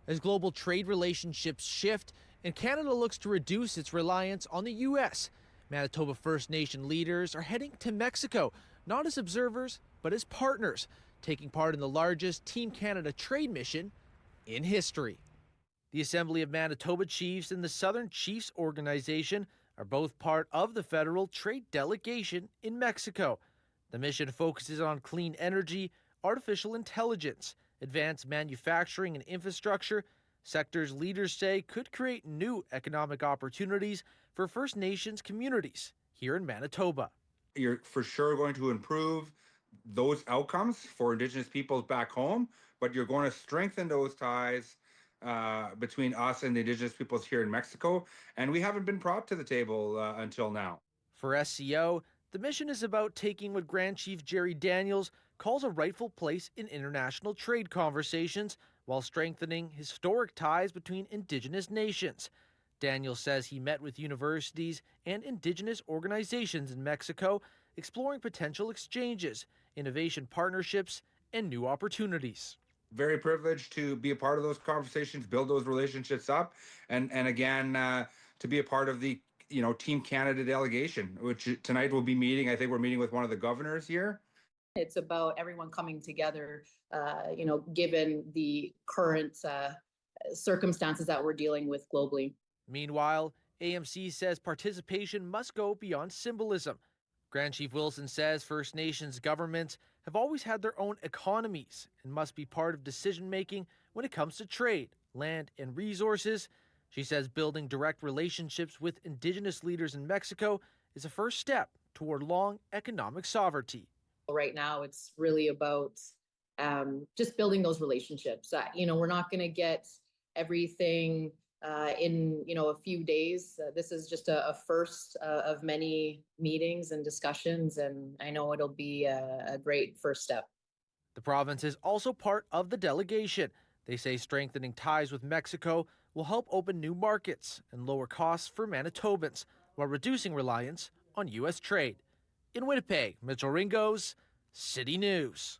As global trade relationships shift and Canada looks to reduce its reliance on the U.S., Manitoba First Nation leaders are heading to Mexico, not as observers, but as partners, taking part in the largest Team Canada trade mission in history. The Assembly of Manitoba Chiefs and the Southern Chiefs Organization are both part of the federal trade delegation in Mexico. The mission focuses on clean energy, artificial intelligence, advanced manufacturing and infrastructure, sectors leaders say could create new economic opportunities for First Nations communities here in Manitoba. You're for sure going to improve those outcomes for Indigenous peoples back home, but you're going to strengthen those ties between us and the Indigenous peoples here in Mexico. And we haven't been brought to the table until now. For SCO, the mission is about taking what Grand Chief Jerry Daniels calls a rightful place in international trade conversations while strengthening historic ties between Indigenous nations. Daniels says he met with universities and Indigenous organizations in Mexico, exploring potential exchanges, innovation partnerships, and new opportunities. Very privileged to be a part of those conversations, build those relationships up, and again to be a part of the Team Canada delegation, which tonight we'll be meeting. I think we're meeting with one of the governors here. It's about everyone coming together, given the current circumstances that we're dealing with globally. Meanwhile, AMC says participation must go beyond symbolism. Grand Chief Wilson says First Nations governments have always had their own economies and must be part of decision-making when it comes to trade, land, and resources. She says building direct relationships with Indigenous leaders in Mexico is a first step toward long economic sovereignty. Right now, it's really about just building those relationships. We're not going to get everything in a few days. This is just a first of many meetings and discussions, and I know it'll be a great first step. The province is also part of the delegation. They say strengthening ties with Mexico will help open new markets and lower costs for Manitobans while reducing reliance on U.S. trade. In Winnipeg, Mitchell Ringos, City News.